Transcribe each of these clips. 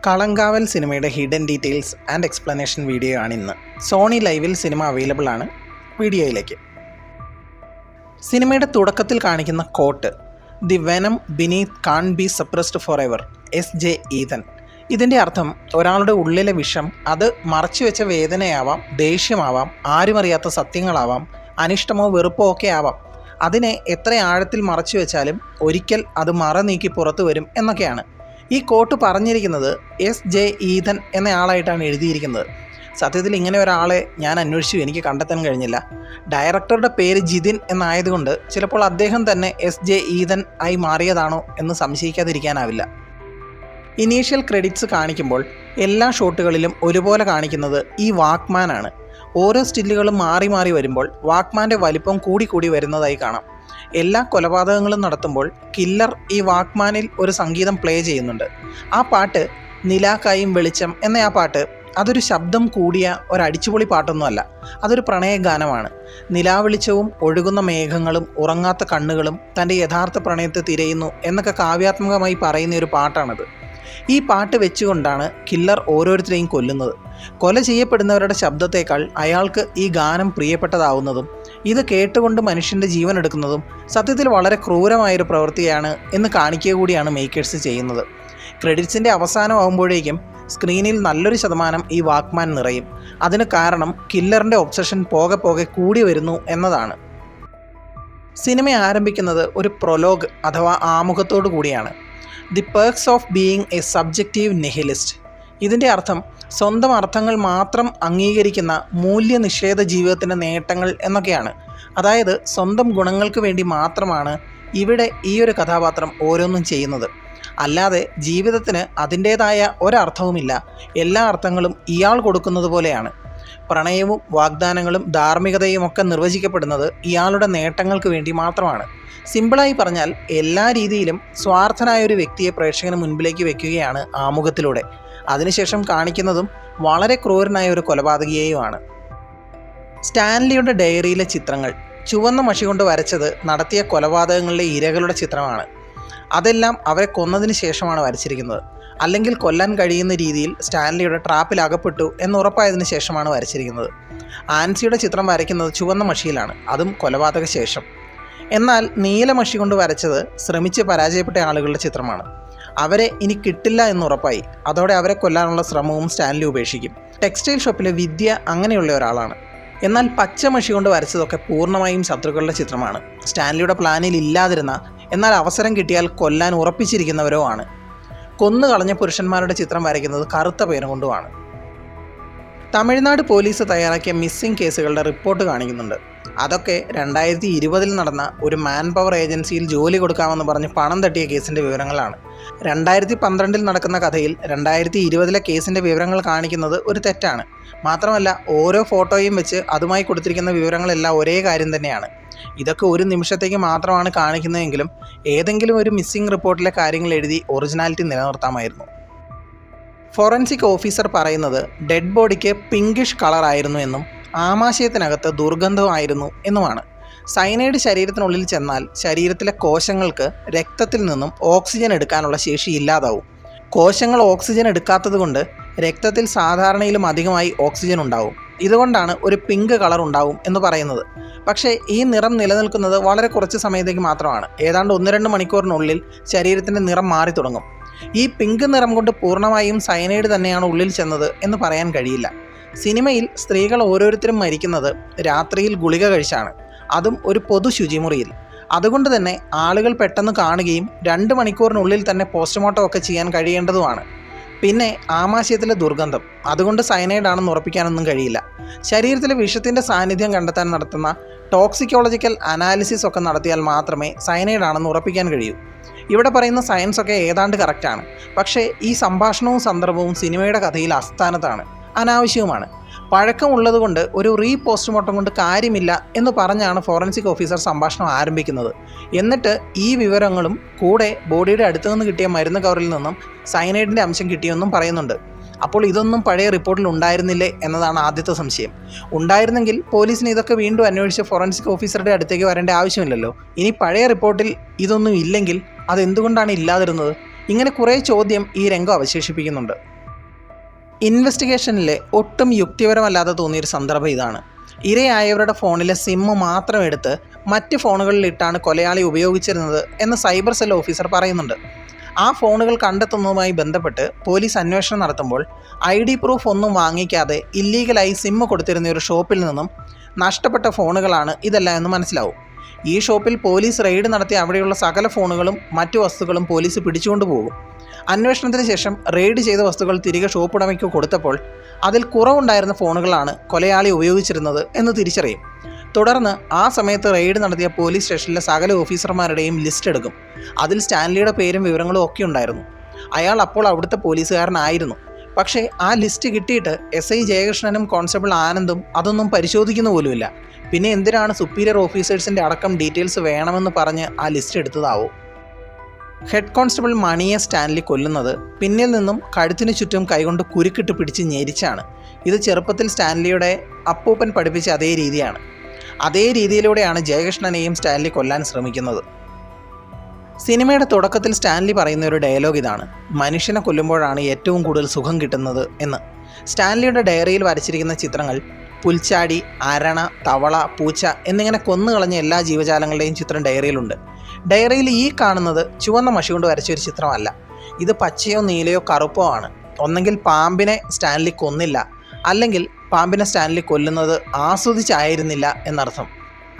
കളങ്കാവൽ സിനിമയുടെ hidden details and explanation video ആണ് ഇന്ന്. സോണി ലൈവിൽ സിനിമ അവൈലബിൾ ആണ്. വീഡിയോയിലേക്ക്. സിനിമയുടെ തുടക്കത്തിൽ കാണിക്കുന്ന quote the venom beneath can be suppressed forever SJ. Ethan. ഇതിൻ്റെ അർത്ഥം ഒരാളുടെ ഉള്ളിലെ വിഷം അത് മറച്ചുവെച്ച വേദനയാവാം, ദേഷ്യമാവാം, ആരുമറിയാത്ത സത്യങ്ങളാവാം, അനിഷ്ടമോ വെറുപ്പോ ഒക്കെ ആവാം. അതിനെ എത്ര ആഴത്തിൽ മറച്ചു വെച്ചാലും ഒരിക്കൽ അത് മറ നീക്കി പുറത്തു വരും എന്നൊക്കെയാണ്. ഈ കോട്ട് പറഞ്ഞിരിക്കുന്നത് എസ്.ജെ. ഈതൻ എന്നയാളായിട്ടാണ് എഴുതിയിരിക്കുന്നത്. സത്യത്തിൽ ഇങ്ങനെ ഒരാളെ ഞാൻ അന്വേഷിച്ചു, എനിക്ക് കണ്ടെത്താൻ കഴിഞ്ഞില്ല. ഡയറക്ടറുടെ പേര് ജിതിൻ എന്നായതുകൊണ്ട് ചിലപ്പോൾ അദ്ദേഹം തന്നെ എസ്.ജെ. ഈതൻ ആയി മാറിയതാണോ എന്ന് സംശയിക്കാതിരിക്കാനാവില്ല. ഇനീഷ്യൽ ക്രെഡിറ്റ്സ് കാണിക്കുമ്പോൾ എല്ലാ ഷോട്ടുകളിലും ഒരുപോലെ കാണിക്കുന്നത് ഈ വാക്മാനാണ്. ഓരോ സ്റ്റില്ലുകളും മാറി മാറി വരുമ്പോൾ വാക്മാൻ്റെ വലിപ്പം കൂടി വരുന്നതായി കാണാം. എല്ലാ കൊലപാതകങ്ങളും നടത്തുമ്പോൾ കില്ലർ ഈ വാക്മാനിൽ ഒരു സംഗീതം പ്ലേ ചെയ്യുന്നുണ്ട്. ആ പാട്ട് നിലാക്കായും വെളിച്ചം എന്ന ആ പാട്ട് അതൊരു ശബ്ദം കൂടിയ ഒരടിച്ചുപൊളി പാട്ടൊന്നുമല്ല, അതൊരു പ്രണയഗാനമാണ്. നിലാവെളിച്ചവും ഒഴുകുന്ന മേഘങ്ങളും ഉറങ്ങാത്ത കണ്ണുകളും തൻ്റെ യഥാർത്ഥ പ്രണയത്തെ തിരയുന്നു എന്നൊക്കെ കാവ്യാത്മകമായി പറയുന്ന ഒരു പാട്ടാണത്. ഈ പാട്ട് വെച്ചുകൊണ്ടാണ് കില്ലർ ഓരോരുത്തരെയും കൊല്ലുന്നത്. കൊല ചെയ്യപ്പെടുന്നവരുടെ ശബ്ദത്തേക്കാൾ അയാൾക്ക് ഈ ഗാനം പ്രിയപ്പെട്ടതാവുന്നതും ഇത് കേട്ടുകൊണ്ട് മനുഷ്യൻ്റെ ജീവൻ എടുക്കുന്നതും സത്യത്തിൽ വളരെ ക്രൂരമായൊരു പ്രവൃത്തിയാണ് എന്ന് കാണിക്കുക കൂടിയാണ് മേക്കേഴ്സ് ചെയ്യുന്നത്. ക്രെഡിറ്റ്സിൻ്റെ അവസാനമാകുമ്പോഴേക്കും സ്ക്രീനിൽ നല്ലൊരു ശതമാനം ഈ വാക്മാൻ നിറയും. അതിന് കാരണം കില്ലറിൻ്റെ ഒബ്സഷൻ പോകെ കൂടി വരുന്നു എന്നതാണ്. സിനിമ ആരംഭിക്കുന്നത് ഒരു പ്രൊലോഗ് അഥവാ ആമുഖത്തോടു കൂടിയാണ്. The perks of being A subjective nihilist. ഇതിൻ്റെ അർത്ഥം സ്വന്തം അർത്ഥങ്ങൾ മാത്രം അംഗീകരിക്കുന്ന മൂല്യനിഷേധ ജീവിതത്തിൻ്റെ നേട്ടങ്ങൾ എന്നൊക്കെയാണ്. അതായത് സ്വന്തം ഗുണങ്ങൾക്ക് വേണ്ടി മാത്രമാണ് ഇവിടെ ഈ ഒരു കഥാപാത്രം ഓരോന്നും ചെയ്യുന്നത്. അല്ലാതെ ജീവിതത്തിന് അതിൻ്റേതായ ഒരർത്ഥവുമില്ല. എല്ലാ അർത്ഥങ്ങളും ഇയാൾ കൊടുക്കുന്നത് പോലെയാണ്. പ്രണയവും വാഗ്ദാനങ്ങളും ധാർമ്മികതയും ഒക്കെ നിർവചിക്കപ്പെടുന്നത് ഇയാളുടെ നേട്ടങ്ങൾക്ക് വേണ്ടി മാത്രമാണ്. സിമ്പിളായി പറഞ്ഞാൽ എല്ലാ രീതിയിലും സ്വാർത്ഥനായ ഒരു വ്യക്തിയെ പ്രേക്ഷകന് മുൻപിലേക്ക് വെക്കുകയാണ് ആമുഖത്തിലൂടെ. അതിനുശേഷം കാണിക്കുന്നതും വളരെ ക്രൂരനായ ഒരു കൊലപാതകിയെയുമാണ്. സ്റ്റാൻലിയുടെ ഡയറിയിലെ ചിത്രങ്ങൾ ചുവന്ന മഷി കൊണ്ട് വരച്ചത് നടത്തിയ കൊലപാതകങ്ങളിലെ ഇരകളുടെ ചിത്രമാണ്. അതെല്ലാം അവരെ കൊന്നതിന് ശേഷമാണ് വരച്ചിരിക്കുന്നത്. അല്ലെങ്കിൽ കൊല്ലാൻ കഴിയുന്ന രീതിയിൽ സ്റ്റാൻലിയുടെ ട്രാപ്പിൽ അകപ്പെട്ടു എന്നുറപ്പായതിനു ശേഷമാണ് വരച്ചിരിക്കുന്നത്. ആൻസിയുടെ ചിത്രം വരയ്ക്കുന്നത് ചുവന്ന മഷിയിലാണ്, അതും കൊലപാതക ശേഷം. എന്നാൽ നീലമഷി കൊണ്ട് വരച്ചത് ശ്രമിച്ച് പരാജയപ്പെട്ട ആളുകളുടെ ചിത്രമാണ്. അവരെ ഇനി കിട്ടില്ല എന്നുറപ്പായി. അതോടെ അവരെ കൊല്ലാനുള്ള ശ്രമവും സ്റ്റാൻലി ഉപേക്ഷിക്കും. ടെക്സ്റ്റൈൽ ഷോപ്പിലെ വിദ്യ അങ്ങനെയുള്ള ഒരാളാണ്. എന്നാൽ പച്ചമഷി കൊണ്ട് വരച്ചതൊക്കെ പൂർണ്ണമായും ശത്രുക്കളുടെ ചിത്രമാണ്. സ്റ്റാൻലിയുടെ പ്ലാനിൽ ഇല്ലാതിരുന്ന എന്നാൽ അവസരം കിട്ടിയാൽ കൊല്ലാൻ ഉറപ്പിച്ചിരിക്കുന്നവരോ ആണ്. കൊന്നുകളഞ്ഞ പുരുഷന്മാരുടെ ചിത്രം വരയ്ക്കുന്നത് കറുത്ത പേന കൊണ്ടുമാണ്. തമിഴ്നാട് പോലീസ് തയ്യാറാക്കിയ മിസ്സിംഗ് കേസുകളുടെ റിപ്പോർട്ട് കാണിക്കുന്നുണ്ട്. അതൊക്കെ 2020 നടന്ന ഒരു മാൻ പവർ ഏജൻസിയിൽ ജോലി കൊടുക്കാമെന്ന് പറഞ്ഞ് പണം തട്ടിയ കേസിൻ്റെ വിവരങ്ങളാണ്. 2012 നടക്കുന്ന കഥയിൽ 2020 കേസിൻ്റെ വിവരങ്ങൾ കാണിക്കുന്നത് ഒരു തെറ്റാണ്. മാത്രമല്ല ഓരോ ഫോട്ടോയും വെച്ച് അതുമായി കൊടുത്തിരിക്കുന്ന വിവരങ്ങളെല്ലാം ഒരേ കാര്യം തന്നെയാണ്. ഇതൊക്കെ ഒരു നിമിഷത്തേക്ക് മാത്രമാണ് കാണിക്കുന്നതെങ്കിലും ഏതെങ്കിലും ഒരു മിസ്സിംഗ് റിപ്പോർട്ടിലെ കാര്യങ്ങൾ എഴുതി ഒറിജിനാലിറ്റി നിലനിർത്താമായിരുന്നു. ഫോറൻസിക് ഓഫീസർ പറയുന്നത് ഡെഡ് ബോഡിക്ക് പിങ്കിഷ് കളറായിരുന്നു എന്നും ആമാശയത്തിനകത്ത് ദുർഗന്ധമായിരുന്നു എന്നുമാണ്. സയനൈഡ് ശരീരത്തിനുള്ളിൽ ചെന്നാൽ ശരീരത്തിലെ കോശങ്ങൾക്ക് രക്തത്തിൽ നിന്നും ഓക്സിജൻ എടുക്കാനുള്ള ശേഷി ഇല്ലാതാവും. കോശങ്ങൾ ഓക്സിജൻ എടുക്കാത്തത് കൊണ്ട് രക്തത്തിൽ സാധാരണയിലും അധികമായി ഓക്സിജൻ ഉണ്ടാവും. ഇതുകൊണ്ടാണ് ഒരു പിങ്ക് കളർ ഉണ്ടാവും എന്ന് പറയുന്നത്. പക്ഷേ ഈ നിറം നിലനിൽക്കുന്നത് വളരെ കുറച്ച് സമയത്തേക്ക് മാത്രമാണ്. ഏതാണ്ട് 1-2 മണിക്കൂറിനുള്ളിൽ ശരീരത്തിൻ്റെ നിറം മാറി തുടങ്ങും. ഈ പിങ്ക് നിറം കൊണ്ട് പൂർണ്ണമായും സയനൈഡ് തന്നെയാണ് ഉള്ളിൽ ചെന്നത് എന്ന് പറയാൻ കഴിയില്ല. സിനിമയിൽ സ്ത്രീകൾ ഓരോരുത്തരും മരിക്കുന്നത് രാത്രിയിൽ ഗുളിക കഴിച്ചാണ്, അതും ഒരു പൊതു ശുചിമുറിയിൽ. അതുകൊണ്ട് തന്നെ ആളുകൾ പെട്ടെന്ന് കാണുകയും 2 മണിക്കൂറിനുള്ളിൽ തന്നെ പോസ്റ്റ്മോർട്ടം ഒക്കെ ചെയ്യാൻ കഴിയേണ്ടതുമാണ്. പിന്നെ ആമാശയത്തിലെ ദുർഗന്ധം, അതുകൊണ്ട് സയനൈഡ് ആണെന്ന് ഉറപ്പിക്കാനൊന്നും കഴിയില്ല. ശരീരത്തിലെ വിഷത്തിൻ്റെ സാന്നിധ്യം കണ്ടെത്താൻ നടത്തുന്ന ടോക്സിക്കോളജിക്കൽ അനാലിസിസ് ഒക്കെ നടത്തിയാൽ മാത്രമേ സയനൈഡ് ആണെന്ന് ഉറപ്പിക്കാൻ കഴിയൂ. ഇവിടെ പറയുന്ന സയൻസ് ഒക്കെ ഏതാണ്ട് കറക്റ്റാണ്. പക്ഷേ ഈ സംഭാഷണവും സന്ദർഭവും സിനിമയുടെ കഥയിൽ അസ്ഥാനത്താണ്, അനാവശ്യവുമാണ്. പഴക്കമുള്ളതുകൊണ്ട് ഒരു പോസ്റ്റ്മോർട്ടം കൊണ്ട് കാര്യമില്ല എന്ന് പറഞ്ഞാണ് ഫോറൻസിക് ഓഫീസർ സംഭാഷണം ആരംഭിക്കുന്നത്. എന്നിട്ട് ഈ വിവരങ്ങളും കൂടെ ബോഡിയുടെ അടുത്തു നിന്ന് കിട്ടിയ മരുന്ന് കവറിൽ നിന്നും സയനൈഡിൻ്റെ അംശം കിട്ടിയെന്നും പറയുന്നുണ്ട്. അപ്പോൾ ഇതൊന്നും പഴയ റിപ്പോർട്ടിൽ ഉണ്ടായിരുന്നില്ലേ എന്നതാണ് ആദ്യത്തെ സംശയം. ഉണ്ടായിരുന്നെങ്കിൽ പോലീസിന് ഇതൊക്കെ വീണ്ടും അന്വേഷിച്ച് ഫോറൻസിക് ഓഫീസറുടെ അടുത്തേക്ക് വരേണ്ട ആവശ്യമില്ലല്ലോ. ഇനി പഴയ റിപ്പോർട്ടിൽ ഇതൊന്നും ഇല്ലെങ്കിൽ അതെന്തുകൊണ്ടാണ് ഇല്ലാതിരുന്നത്? ഇങ്ങനെ കുറേ ചോദ്യം ഈ രംഗം അവശേഷിപ്പിക്കുന്നുണ്ട്. ഇൻവെസ്റ്റിഗേഷനിലെ ഒട്ടും യുക്തിപരമല്ലാതെ തോന്നിയൊരു സന്ദർഭം ഇതാണ്. ഇരയായവരുടെ ഫോണിലെ സിമ്മ് മാത്രം എടുത്ത് മറ്റ് ഫോണുകളിലിട്ടാണ് കൊലയാളി ഉപയോഗിച്ചിരുന്നത് എന്ന് സൈബർ സെൽ ഓഫീസർ പറയുന്നുണ്ട്. ആ ഫോണുകൾ കണ്ടെത്തുന്നതുമായി ബന്ധപ്പെട്ട് പോലീസ് അന്വേഷണം നടത്തുമ്പോൾ ID പ്രൂഫ് ഒന്നും വാങ്ങിക്കാതെ ഇല്ലീഗലായി സിമ്മ് കൊടുത്തിരുന്ന ഒരു ഷോപ്പിൽ നിന്നും നഷ്ടപ്പെട്ട ഫോണുകളാണ് ഇതെല്ലാം എന്ന് മനസ്സിലാവും. ഈ ഷോപ്പിൽ പോലീസ് റെയ്ഡ് നടത്തി അവിടെയുള്ള സകല ഫോണുകളും മറ്റു വസ്തുക്കളും പോലീസ് പിടിച്ചുകൊണ്ടു പോകും. അന്വേഷണത്തിന് ശേഷം റെയ്ഡ് ചെയ്ത വസ്തുക്കൾ തിരികെ ഷോപ്പ് ഉടമയ്ക്ക് കൊടുത്തപ്പോൾ അതിൽ കുറവുണ്ടായിരുന്ന ഫോണുകളാണ് കൊലയാളി ഉപയോഗിച്ചിരുന്നത് എന്ന് തിരിച്ചറിയും. തുടർന്ന് ആ സമയത്ത് റെയ്ഡ് നടത്തിയ പോലീസ് സ്റ്റേഷനിലെ സകല ഓഫീസർമാരുടെയും ലിസ്റ്റ് എടുക്കും. അതിൽ സ്റ്റാൻലിയുടെ പേരും വിവരങ്ങളും ഒക്കെ ഉണ്ടായിരുന്നു. അയാൾ അപ്പോൾ അവിടുത്തെ പോലീസുകാരനായിരുന്നു. പക്ഷേ ആ ലിസ്റ്റ് കിട്ടിയിട്ട് SI ജയകൃഷ്ണനും കോൺസ്റ്റബിൾ ആനന്ദും അതൊന്നും പരിശോധിക്കുന്ന പോലുമില്ല. പിന്നെ എന്തിനാണ് സുപ്പീരിയർ ഓഫീസേഴ്സിൻ്റെ അടക്കം ഡീറ്റെയിൽസ് വേണമെന്ന് പറഞ്ഞ് ആ ലിസ്റ്റ് എടുത്തതാവോ? ഹെഡ് കോൺസ്റ്റബിൾ മണിയെ സ്റ്റാൻലി കൊല്ലുന്നത് പിന്നിൽ നിന്നും കഴുത്തിനു ചുറ്റും കൈകൊണ്ട് കുരുക്കിട്ട് പിടിച്ച് ഞെരിച്ചാണ്. ഇത് ചെറുപ്പത്തിൽ സ്റ്റാൻലിയുടെ അപ്പൂപ്പൻ പഠിപ്പിച്ച അതേ രീതിയാണ്. അതേ രീതിയിലൂടെയാണ് ജയകൃഷ്ണനെയും സ്റ്റാൻലി കൊല്ലാൻ ശ്രമിക്കുന്നത്. സിനിമയുടെ തുടക്കത്തിൽ സ്റ്റാൻലി പറയുന്ന ഒരു ഡയലോഗ് ഇതാണ്: മനുഷ്യനെ കൊല്ലുമ്പോഴാണ് ഏറ്റവും കൂടുതൽ സുഖം കിട്ടുന്നത് എന്ന്. സ്റ്റാൻലിയുടെ ഡയറിയിൽ വരച്ചിരിക്കുന്ന ചിത്രങ്ങൾ പുൽച്ചാടി, അരണ, തവള, പൂച്ച എന്നിങ്ങനെ കൊന്നുകളഞ്ഞ എല്ലാ ജീവജാലങ്ങളുടെയും ചിത്രം ഡയറിയിലുണ്ട്. ഡയറിയിൽ ഈ കാണുന്നത് ചുവന്ന മഷി കൊണ്ട് വരച്ചൊരു ചിത്രമല്ല. ഇത് പച്ചയോ നീലയോ കറുപ്പോ ആണ്. ഒന്നെങ്കിൽ പാമ്പിനെ സ്റ്റാൻലി കൊന്നില്ല, അല്ലെങ്കിൽ പാമ്പിനെ സ്റ്റാൻലി കൊല്ലുന്നത് ആസ്വദിച്ചായിരുന്നില്ല എന്നർത്ഥം.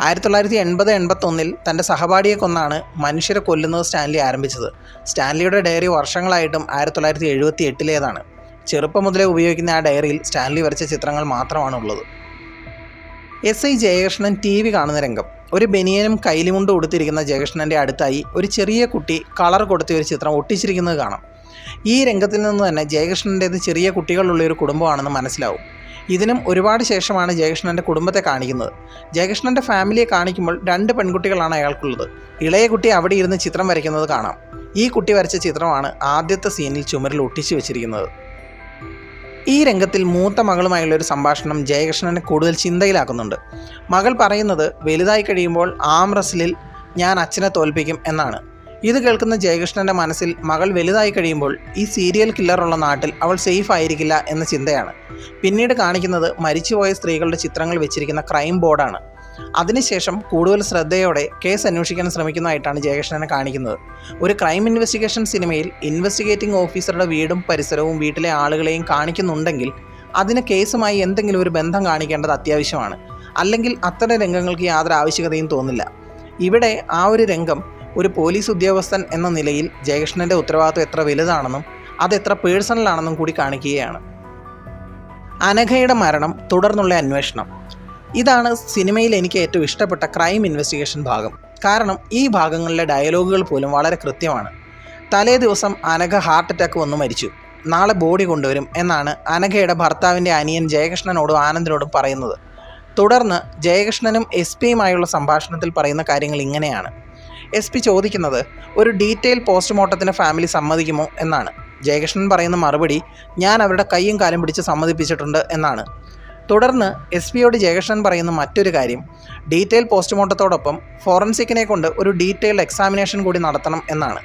1980-81 തൻ്റെ സഹപാഠിയെ കൊന്നാണ് മനുഷ്യരെ കൊല്ലുന്നത് സ്റ്റാൻലി ആരംഭിച്ചത്. സ്റ്റാൻലിയുടെ ഡയറി വർഷങ്ങളായിട്ടും 1978 ചെറുപ്പം മുതലേ ഉപയോഗിക്കുന്ന ആ ഡയറിയിൽ സ്റ്റാൻലി വരച്ച ചിത്രങ്ങൾ മാത്രമാണുള്ളത്. SI ജയകൃഷ്ണൻ TV കാണുന്ന രംഗം. ഒരു ബനിയനും കൈലിമുണ്ടും ഉടുത്തിരിക്കുന്ന ജയകൃഷ്ണൻ്റെ അടുത്തായി ഒരു ചെറിയ കുട്ടി കളർ കൊടുത്ത ഒരു ചിത്രം ഒട്ടിച്ചിരിക്കുന്നത് കാണാം. ഈ രംഗത്തിൽ നിന്ന് തന്നെ ജയകൃഷ്ണൻ്റേത് ചെറിയ കുട്ടികളുള്ള ഒരു കുടുംബമാണെന്ന് മനസ്സിലാവും. ഇതിനും ഒരുപാട് ശേഷമാണ് ജയകൃഷ്ണൻ്റെ കുടുംബത്തെ കാണിക്കുന്നത്. ജയകൃഷ്ണൻ്റെ ഫാമിലിയെ കാണിക്കുമ്പോൾ 2 പെൺകുട്ടികളാണ് അയാൾക്കുള്ളത്. ഇളയ കുട്ടി അവിടെ ഇരുന്ന് ചിത്രം വരയ്ക്കുന്നത് കാണാം. ഈ കുട്ടി വരച്ച ചിത്രമാണ് ആദ്യത്തെ സീനിൽ ചുമരിൽ ഒട്ടിച്ചു വെച്ചിരിക്കുന്നത്. ഈ രംഗത്തിൽ മൂത്ത മകളുമായുള്ള ഒരു സംഭാഷണം ജയകൃഷ്ണനെ കൂടുതൽ ചിന്തയിലാക്കുന്നുണ്ട്. മകൾ പറയുന്നത് വലുതായി കഴിയുമ്പോൾ ആം റെസ്ലിൽ ഞാൻ അച്ഛനെ തോൽപ്പിക്കും എന്നാണ്. ഇത് കേൾക്കുന്ന ജയകൃഷ്ണൻ്റെ മനസ്സിൽ മകൾ വലുതായി കഴിയുമ്പോൾ ഈ സീരിയൽ കില്ലറുള്ള നാട്ടിൽ അവൾ സേഫ് ആയിരിക്കില്ല എന്ന ചിന്തയാണ്. പിന്നീട് കാണിക്കുന്നത് മരിച്ചുപോയ സ്ത്രീകളുടെ ചിത്രങ്ങൾ വെച്ചിരിക്കുന്ന ക്രൈം ബോർഡാണ്. അതിനുശേഷം കൂടുതൽ ശ്രദ്ധയോടെ കേസ് അന്വേഷിക്കാൻ ശ്രമിക്കുന്നതായിട്ടാണ് ജയകൃഷ്ണനെ കാണിക്കുന്നത്. ഒരു ക്രൈം ഇൻവെസ്റ്റിഗേഷൻ സിനിമയിൽ ഇൻവെസ്റ്റിഗേറ്റിംഗ് ഓഫീസറുടെ വീടും പരിസരവും വീട്ടിലെ ആളുകളെയും കാണിക്കുന്നുണ്ടെങ്കിൽ അതിന് കേസുമായി എന്തെങ്കിലും ഒരു ബന്ധം കാണിക്കേണ്ടത് അത്യാവശ്യമാണ്. അല്ലെങ്കിൽ അത്തരം രംഗങ്ങൾക്ക് യാതൊരു ആവശ്യകതയും തോന്നില്ല. ഇവിടെ ആ ഒരു രംഗം ഒരു പോലീസ് ഉദ്യോഗസ്ഥൻ എന്ന നിലയിൽ ജയകൃഷ്ണൻ്റെ ഉത്തരവാദിത്വം എത്ര വലുതാണെന്നും അതെത്ര പേഴ്സണലാണെന്നും കൂടി കാണിക്കുകയാണ്. അനഘയുടെ മരണം, തുടർന്നുള്ള അന്വേഷണം. ഇതാണ് സിനിമയിൽ എനിക്ക് ഏറ്റവും ഇഷ്ടപ്പെട്ട ക്രൈം ഇൻവെസ്റ്റിഗേഷൻ ഭാഗം. കാരണം ഈ ഭാഗങ്ങളിലെ ഡയലോഗുകൾ പോലും വളരെ കൃത്യമാണ്. തലേ ദിവസം അനഘ ഹാർട്ട് അറ്റാക്ക് വന്ന് മരിച്ചു, നാളെ ബോഡി കൊണ്ടുവരും എന്നാണ് അനഘയുടെ ഭർത്താവിൻ്റെ അനിയൻ ജയകൃഷ്ണനോടും ആനന്ദിനോടും പറയുന്നത്. തുടർന്ന് ജയകൃഷ്ണനും SP-യുമായുള്ള സംഭാഷണത്തിൽ പറയുന്ന കാര്യങ്ങൾ ഇങ്ങനെയാണ്. SP ചോദിക്കുന്നത് ഒരു ഡീറ്റെയിൽ പോസ്റ്റ്മോർട്ടത്തിന് ഫാമിലി സമ്മതിക്കുമോ എന്നാണ്. ജയകൃഷ്ണൻ പറയുന്ന മറുപടി ഞാൻ അവരുടെ കൈയും കാലും പിടിച്ച് സമ്മതിപ്പിച്ചിട്ടുണ്ട് എന്നാണ്. തുടർന്ന് SP-യോട് ജയകൃഷ്ണൻ പറയുന്ന മറ്റൊരു കാര്യം ഡീറ്റെയിൽ പോസ്റ്റ്മോർട്ടത്തോടൊപ്പം ഫോറൻസിക്കിനെ കൊണ്ട് ഒരു ഡീറ്റെയിൽഡ് എക്സാമിനേഷൻ കൂടി നടത്തണം എന്നാണ്.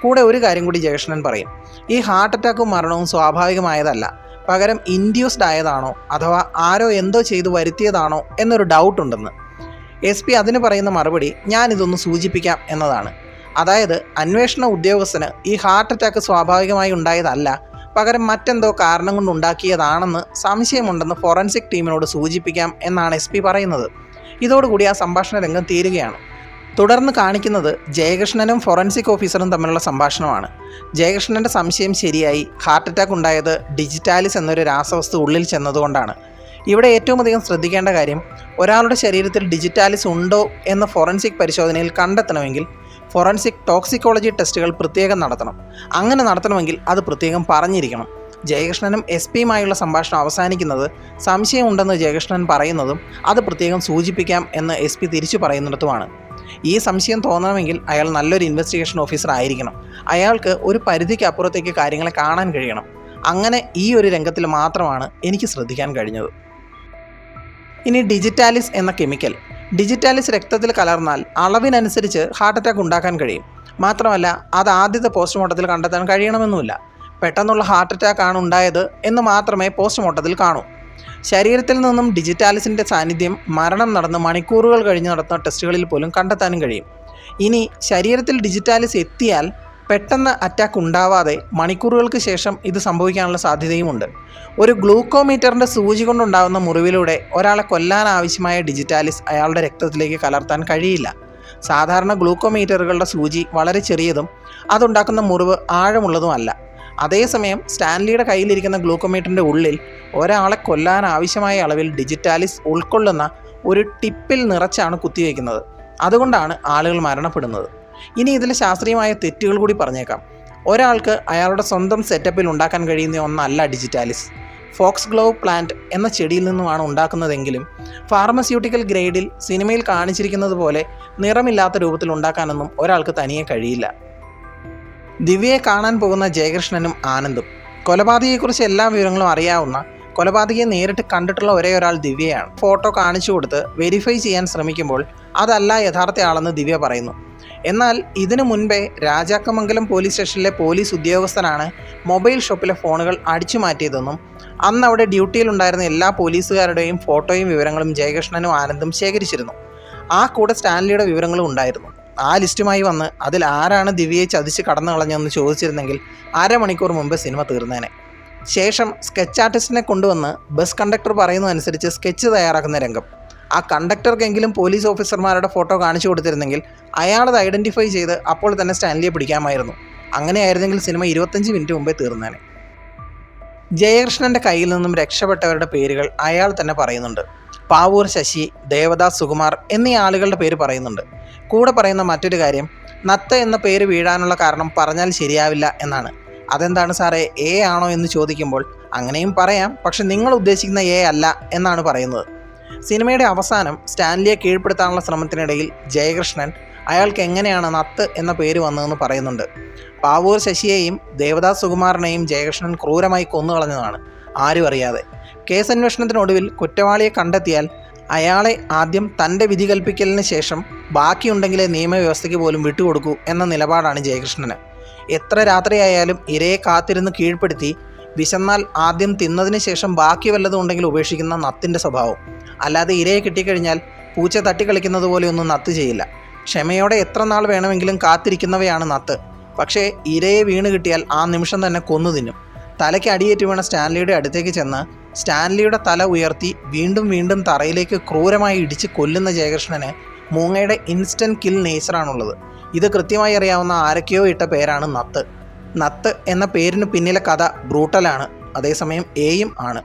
കൂടെ ഒരു കാര്യം കൂടി ജയകൃഷ്ണൻ പറയും. ഈ ഹാർട്ട് അറ്റാക്കും മരണവും സ്വാഭാവികമായതല്ല, പകരം ഇൻഡ്യൂസ്ഡ് ആയതാണോ അഥവാ ആരോ എന്തോ ചെയ്തു വരുത്തിയതാണോ എന്നൊരു ഡൗട്ടുണ്ടെന്ന്. SP അതിന് പറയുന്ന മറുപടി ഞാനിതൊന്ന് സൂചിപ്പിക്കാം എന്നതാണ്. അതായത് അന്വേഷണ ഉദ്യോഗസ്ഥന് ഈ ഹാർട്ട് അറ്റാക്ക് സ്വാഭാവികമായി ഉണ്ടായതല്ല, പകരം മറ്റെന്തോ കാരണം കൊണ്ടുണ്ടാക്കിയതാണെന്ന് സംശയമുണ്ടെന്ന് ഫോറൻസിക് ടീമിനോട് സൂചിപ്പിക്കാം എന്നാണ് SP പറയുന്നത്. ഇതോടുകൂടി ആ സംഭാഷണ രംഗം തീരുകയാണ്. തുടർന്ന് കാണിക്കുന്നത് ജയകൃഷ്ണനും ഫോറൻസിക് ഓഫീസറും തമ്മിലുള്ള സംഭാഷണമാണ്. ജയകൃഷ്ണൻ്റെ സംശയം ശരിയായി, ഹാർട്ട് അറ്റാക്ക് ഉണ്ടായത് ഡിജിറ്റാലിസ് എന്നൊരു രാസവസ്തു ഉള്ളിൽ ചെന്നതുകൊണ്ടാണ്. ഇവിടെ ഏറ്റവും അധികം ശ്രദ്ധിക്കേണ്ട കാര്യം ഒരാളുടെ ശരീരത്തിൽ ഡിജിറ്റാലിസ് ഉണ്ടോ എന്ന് ഫോറൻസിക് പരിശോധനയിൽ കണ്ടെത്തണമെങ്കിൽ ഫോറൻസിക് ടോക്സിക്കോളജി ടെസ്റ്റുകൾ പ്രത്യേകം നടത്തണം. അങ്ങനെ നടത്തണമെങ്കിൽ അത് പ്രത്യേകം പറഞ്ഞിരിക്കണം. ജയകൃഷ്ണനും SP-യുമായുള്ള സംഭാഷണം അവസാനിക്കുന്നത് സംശയമുണ്ടെന്ന് ജയകൃഷ്ണൻ പറയുന്നതും അത് പ്രത്യേകം സൂചിപ്പിക്കാം എന്ന് SP തിരിച്ചു പറയുന്നിടത്തുമാണ്. ഈ സംശയം തോന്നണമെങ്കിൽ അയാൾ നല്ലൊരു ഇൻവെസ്റ്റിഗേഷൻ ഓഫീസർ ആയിരിക്കണം. അയാൾക്ക് ഒരു പരിധിക്ക് അപ്പുറത്തേക്ക് കാര്യങ്ങളെ കാണാൻ കഴിയണം. അങ്ങനെ ഈ ഒരു രംഗത്തിൽ മാത്രമാണ് എനിക്ക് ശ്രദ്ധിക്കാൻ കഴിഞ്ഞത്. ഇനി ഡിജിറ്റാലിസ് എന്ന കെമിക്കൽ. ഡിജിറ്റാലിസ് രക്തത്തിൽ കലർന്നാൽ അളവിനനുസരിച്ച് ഹാർട്ട് അറ്റാക്ക് ഉണ്ടാക്കാൻ കഴിയും. മാത്രമല്ല അത് ആദ്യത്തെ പോസ്റ്റ്മോർട്ടത്തിൽ കണ്ടെത്താൻ കഴിയണമെന്നുമില്ല. പെട്ടെന്നുള്ള ഹാർട്ട് അറ്റാക്ക് ആണ് ഉണ്ടായത് എന്ന് മാത്രമേ പോസ്റ്റ്മോർട്ടത്തിൽ കാണൂ. ശരീരത്തിൽ നിന്നും ഡിജിറ്റാലിസിൻ്റെ സാന്നിധ്യം മരണം നടന്ന് മണിക്കൂറുകൾ കഴിഞ്ഞ് നടത്തുന്ന ടെസ്റ്റുകളിൽ പോലും കണ്ടെത്താനും കഴിയും. ഇനി ശരീരത്തിൽ ഡിജിറ്റാലിസ് എത്തിയാൽ പെട്ടെന്ന് അറ്റാക്ക് ഉണ്ടാവാതെ മണിക്കൂറുകൾക്ക് ശേഷം ഇത് സംഭവിക്കാനുള്ള സാധ്യതയുമുണ്ട്. ഒരു ഗ്ലൂക്കോമീറ്ററിൻ്റെ സൂചി കൊണ്ടുണ്ടാകുന്ന മുറിവിലൂടെ ഒരാളെ കൊല്ലാൻ ആവശ്യമായ ഡിജിറ്റാലിസ് അയാളുടെ രക്തത്തിലേക്ക് കലർത്താൻ കഴിയില്ല. സാധാരണ ഗ്ലൂക്കോമീറ്ററുകളുടെ സൂചി വളരെ ചെറിയതും അതുണ്ടാക്കുന്ന മുറിവ് ആഴമുള്ളതുമല്ല. അതേസമയം സ്റ്റാൻലിയുടെ കയ്യിലിരിക്കുന്ന ഗ്ലൂക്കോമീറ്ററിൻ്റെ ഉള്ളിൽ ഒരാളെ കൊല്ലാൻ ആവശ്യമായ അളവിൽ ഡിജിറ്റാലിസ് ഉൾക്കൊള്ളുന്ന ഒരു ടിപ്പിൽ നിറച്ചാണ് കുത്തിവയ്ക്കുന്നത്. അതുകൊണ്ടാണ് ആളുകൾ മരണപ്പെടുന്നത്. ഇനി ഇതിൽ ശാസ്ത്രീയമായ തെറ്റുകൾ കൂടി പറഞ്ഞേക്കാം. ഒരാൾക്ക് അയാളുടെ സ്വന്തം സെറ്റപ്പിൽ ഉണ്ടാക്കാൻ കഴിയുന്ന ഒന്നല്ല ഡിജിറ്റാലിസ്. ഫോക്സ് ഗ്ലോവ് പ്ലാന്റ് എന്ന ചെടിയിൽ നിന്നുമാണ് ഉണ്ടാക്കുന്നതെങ്കിലും ഫാർമസ്യൂട്ടിക്കൽ ഗ്രേഡിൽ സിനിമയിൽ കാണിച്ചിരിക്കുന്നത് പോലെ നിറമില്ലാത്ത രൂപത്തിൽ ഉണ്ടാക്കാനൊന്നും ഒരാൾക്ക് തനിയെ കഴിയില്ല. ദിവ്യയെ കാണാൻ പോകുന്ന ജയകൃഷ്ണനും ആനന്ദും. കൊലപാതകയെക്കുറിച്ച് എല്ലാ വിവരങ്ങളും അറിയാവുന്ന, കൊലപാതകയെ നേരിട്ട് കണ്ടിട്ടുള്ള ഒരേ ഒരാൾ ദിവ്യയാണ്. ഫോട്ടോ കാണിച്ചു കൊടുത്ത് വെരിഫൈ ചെയ്യാൻ ശ്രമിക്കുമ്പോൾ അതല്ല യഥാർത്ഥ ആളെന്ന് ദിവ്യ പറയുന്നു. എന്നാൽ ഇതിനു മുൻപേ രാജാക്കമംഗലം പോലീസ് സ്റ്റേഷനിലെ പോലീസ് ഉദ്യോഗസ്ഥനാണ് മൊബൈൽ ഷോപ്പിലെ ഫോണുകൾ അടിച്ചു മാറ്റിയതെന്നും അന്ന് അവിടെ ഡ്യൂട്ടിയിലുണ്ടായിരുന്ന എല്ലാ പോലീസുകാരുടെയും ഫോട്ടോയും വിവരങ്ങളും ജയകൃഷ്ണനും ആനന്ദും ശേഖരിച്ചിരുന്നു. ആ കൂടെ സ്റ്റാൻലിയുടെ വിവരങ്ങളും ഉണ്ടായിരുന്നു. ആ ലിസ്റ്റുമായി വന്ന് അതിൽ ആരാണ് ദിവ്യയെ ചതിച്ച് കടന്നു കളഞ്ഞതെന്ന് ചോദിച്ചിരുന്നെങ്കിൽ അരമണിക്കൂർ മുമ്പ് സിനിമ തീർന്നേനെ. ശേഷം സ്കെച്ച് ആർട്ടിസ്റ്റിനെ കൊണ്ടുവന്ന് ബസ് കണ്ടക്ടർ പറയുന്നതനുസരിച്ച് സ്കെച്ച് തയ്യാറാക്കുന്ന രംഗം. ആ കണ്ടക്ടർക്കെങ്കിലും പോലീസ് ഓഫീസർമാരുടെ ഫോട്ടോ കാണിച്ചു കൊടുത്തിരുന്നെങ്കിൽ അയാളത് ഐഡൻറ്റിഫൈ ചെയ്ത് അപ്പോൾ തന്നെ സ്റ്റാൻലിയെ പിടിക്കാമായിരുന്നു. അങ്ങനെയായിരുന്നെങ്കിൽ സിനിമ 25 മിനിറ്റ് മുമ്പേ തീർന്നേനെ. ജയകൃഷ്ണൻ്റെ കയ്യിൽ നിന്നും രക്ഷപ്പെട്ടവരുടെ പേരുകൾ അയാൾ തന്നെ പറയുന്നുണ്ട്. പാവൂർ ശശി, ദേവദാസ് സുകുമാർ എന്നീ ആളുകളുടെ പേര് പറയുന്നുണ്ട്. കൂടെ പറയുന്ന മറ്റൊരു കാര്യം, നത്ത് എന്ന പേര് വീഴാനുള്ള കാരണം പറഞ്ഞാൽ ശരിയാവില്ല എന്നാണ്. അതെന്താണ് സാറേ, എ ആണോ എന്ന് ചോദിക്കുമ്പോൾ അങ്ങനെയും പറയാം, പക്ഷെ നിങ്ങൾ ഉദ്ദേശിക്കുന്ന എ അല്ല എന്നാണ് പറയുന്നത്. സിനിമയുടെ അവസാനം സ്റ്റാൻലിയെ കീഴ്പ്പെടുത്താനുള്ള ശ്രമത്തിനിടയിൽ ജയകൃഷ്ണൻ അയാൾക്ക് എങ്ങനെയാണ് നത്ത് എന്ന പേര് വന്നതെന്ന് പറയുന്നുണ്ട്. പാവൂർ ശശിയെയും ദേവദാസ് സുകുമാറിനെയും ജയകൃഷ്ണൻ ക്രൂരമായി കൊന്നുകളഞ്ഞതാണ്, ആരും അറിയാതെ. കേസന്വേഷണത്തിനൊടുവിൽ കുറ്റവാളിയെ കണ്ടെത്തിയാൽ അയാളെ ആദ്യം തൻ്റെ വിധി കൽപ്പിക്കലിന് ശേഷം ബാക്കിയുണ്ടെങ്കിലേ നിയമവ്യവസ്ഥയ്ക്ക് പോലും വിട്ടുകൊടുക്കൂ എന്ന നിലപാടാണ് ജയകൃഷ്ണന്. എത്ര രാത്രിയായാലും ഇരയെ കാത്തിരുന്ന് കീഴ്പ്പെടുത്തി വിശന്നാൽ ആദ്യം തിന്നതിന് ശേഷം ബാക്കി വല്ലതും ഉണ്ടെങ്കിൽ ഉപേക്ഷിക്കുന്ന നത്തിൻ്റെ സ്വഭാവം. അല്ലാതെ ഇരയെ കിട്ടിക്കഴിഞ്ഞാൽ പൂച്ച തട്ടിക്കളിക്കുന്നത് പോലെയൊന്നും നത്ത് ചെയ്യില്ല. ക്ഷമയോടെ എത്ര നാൾ വേണമെങ്കിലും കാത്തിരിക്കുന്നവയാണ് നത്ത്. പക്ഷേ ഇരയെ വീണ് കിട്ടിയാൽ ആ നിമിഷം തന്നെ കൊന്നു തിന്നും. തലയ്ക്ക് അടിയേറ്റ് വീണ സ്റ്റാൻലിയുടെ അടുത്തേക്ക് ചെന്ന് സ്റ്റാൻലിയുടെ തല ഉയർത്തി വീണ്ടും വീണ്ടും തറയിലേക്ക് ക്രൂരമായി ഇടിച്ച് കൊല്ലുന്ന ജയകൃഷ്ണന് മൂങ്ങയുടെ ഇൻസ്റ്റൻറ്റ് കിൽ നേച്ചറാണുള്ളത്. ഇത് കൃത്യമായി അറിയാവുന്ന ആരൊക്കെയോ ഇട്ട പേരാണ് നത്ത്. നത്ത് എന്ന പേരിന് പിന്നിലെ കഥ ബ്രൂട്ടലാണ്, അതേസമയം എയും ആണ്.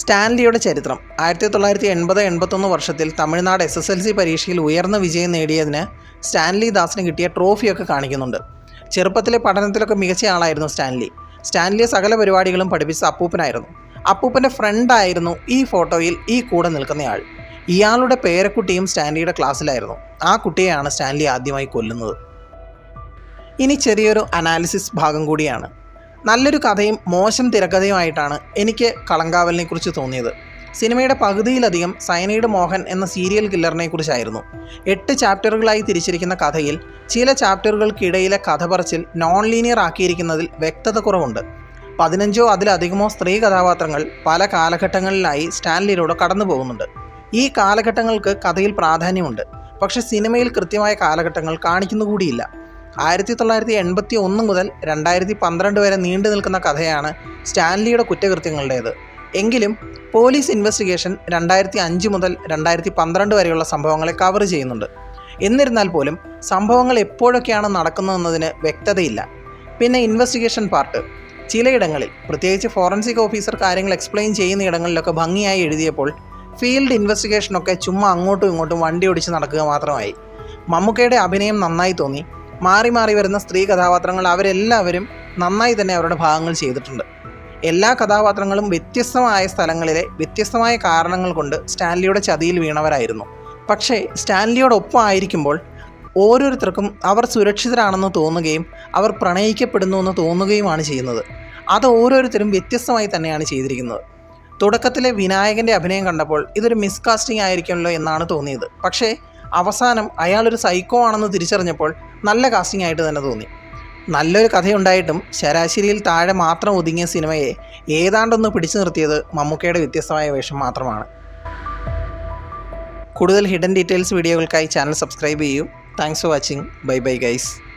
സ്റ്റാൻലിയുടെ ചരിത്രം. 1980-81 വർഷത്തിൽ തമിഴ്നാട് SSLC പരീക്ഷയിൽ ഉയർന്ന വിജയം നേടിയതിന് സ്റ്റാൻലി ദാസിന് കിട്ടിയ ട്രോഫിയൊക്കെ കാണിക്കുന്നുണ്ട്. ചെറുപ്പത്തിലെ പഠനത്തിലൊക്കെ മികച്ച ആളായിരുന്നു സ്റ്റാൻലി. സ്റ്റാൻലിയെ സകല പരിപാടികളും പഠിപ്പിച്ച അപ്പൂപ്പനായിരുന്നു. അപ്പൂപ്പൻ്റെ ഫ്രണ്ടായിരുന്നു ഈ ഫോട്ടോയിൽ ഈ കൂടെ നിൽക്കുന്നയാൾ. ഇയാളുടെ പേരക്കുട്ടിയും സ്റ്റാൻലിയുടെ ക്ലാസ്സിലായിരുന്നു. ആ കുട്ടിയെയാണ് സ്റ്റാൻലി ആദ്യമായി കൊല്ലുന്നത്. ഇനി ചെറിയൊരു അനാലിസിസ് ഭാഗം കൂടിയാണ്. നല്ലൊരു കഥയും മോശം തിരക്കഥയുമായിട്ടാണ് എനിക്ക് കളങ്കാവലിനെ കുറിച്ച് തോന്നിയത്. സിനിമയുടെ പകുതിയിലധികം സയനൈഡ് മോഹൻ എന്ന സീരിയൽ കില്ലറിനെ കുറിച്ചായിരുന്നു. 8 ചാപ്റ്ററുകളായി തിരിച്ചിരിക്കുന്ന കഥയിൽ ചില ചാപ്റ്ററുകൾക്കിടയിലെ കഥ പറച്ചിൽ നോൺ ലീനിയർ ആക്കിയിരിക്കുന്നതിൽ വ്യക്തത കുറവുണ്ട്. 15ഓ അതിലധികമോ സ്ത്രീ കഥാപാത്രങ്ങൾ പല കാലഘട്ടങ്ങളിലായി സ്റ്റാൻലിയിലൂടെ കടന്നു പോകുന്നുണ്ട്. ഈ കാലഘട്ടങ്ങൾക്ക് കഥയിൽ പ്രാധാന്യമുണ്ട്, പക്ഷേ സിനിമയിൽ കൃത്യമായ കാലഘട്ടങ്ങൾ കാണിക്കുന്നുകൂടിയില്ല. 1981 മുതൽ 2012 വരെ നീണ്ടു നിൽക്കുന്ന കഥയാണ് സ്റ്റാൻലിയുടെ കുറ്റകൃത്യങ്ങളുടേത്. എങ്കിലും പോലീസ് ഇൻവെസ്റ്റിഗേഷൻ 2005 മുതൽ 2012 വരെയുള്ള സംഭവങ്ങളെ കവർ ചെയ്യുന്നുണ്ട്. എന്നിരുന്നാൽ പോലും സംഭവങ്ങൾ എപ്പോഴൊക്കെയാണ് നടക്കുന്നതെന്നതിന് വ്യക്തതയില്ല. പിന്നെ ഇൻവെസ്റ്റിഗേഷൻ പാർട്ട് ചിലയിടങ്ങളിൽ, പ്രത്യേകിച്ച് ഫോറൻസിക് ഓഫീസർ കാര്യങ്ങൾ എക്സ്പ്ലെയിൻ ചെയ്യുന്ന ഇടങ്ങളിലൊക്കെ ഭംഗിയായി എഴുതിയപ്പോൾ ഫീൽഡ് ഇൻവെസ്റ്റിഗേഷനൊക്കെ ചുമ്മാ അങ്ങോട്ടും ഇങ്ങോട്ടും വണ്ടി ഓടിച്ച് നടക്കുക മാത്രമായി. മമ്മൂക്കയുടെ അഭിനയം നന്നായി തോന്നി. മാറി മാറി വരുന്ന സ്ത്രീ കഥാപാത്രങ്ങൾ അവരെല്ലാവരും നന്നായി തന്നെ അവരുടെ ഭാഗങ്ങൾ ചെയ്തിട്ടുണ്ട്. എല്ലാ കഥാപാത്രങ്ങളും വ്യത്യസ്തമായ സ്ഥലങ്ങളിലെ വ്യത്യസ്തമായ കാരണങ്ങൾ കൊണ്ട് സ്റ്റാൻലിയുടെ ചതിയിൽ വീണവരായിരുന്നു. പക്ഷേ സ്റ്റാൻലിയോടൊപ്പം ആയിരിക്കുമ്പോൾ ഓരോരുത്തർക്കും അവർ സുരക്ഷിതരാണെന്ന് തോന്നുകയും അവർ പ്രണയിക്കപ്പെടുന്നുവെന്ന് തോന്നുകയുമാണ് ചെയ്യുന്നത്. അത് ഓരോരുത്തരും വ്യത്യസ്തമായി തന്നെയാണ് ചെയ്തിരിക്കുന്നത്. തുടക്കത്തിലെ വിനായകൻ്റെ അഭിനയം കണ്ടപ്പോൾ ഇതൊരു മിസ്കാസ്റ്റിംഗ് ആയിരിക്കുമല്ലോ എന്നാണ് തോന്നിയത്. പക്ഷേ അവസാനം അയാളൊരു സൈക്കോ ആണെന്ന് തിരിച്ചറിഞ്ഞപ്പോൾ നല്ല കാസ്റ്റിംഗ് ആയിട്ട് തന്നെ തോന്നി. നല്ലൊരു കഥയുണ്ടായിട്ടും ശരാശരിയിൽ താഴെ മാത്രം ഒതുങ്ങിയ സിനിമയെ ഏതാണ്ടൊന്ന് പിടിച്ചു നിർത്തിയത് മമ്മൂക്കയുടെ വ്യത്യസ്തമായ വേഷം മാത്രമാണ്. കൂടുതൽ ഹിഡൻ ഡീറ്റെയിൽസ് വീഡിയോകൾക്കായി ചാനൽ സബ്സ്ക്രൈബ് ചെയ്യൂ. Thanks for watching. Bye bye guys.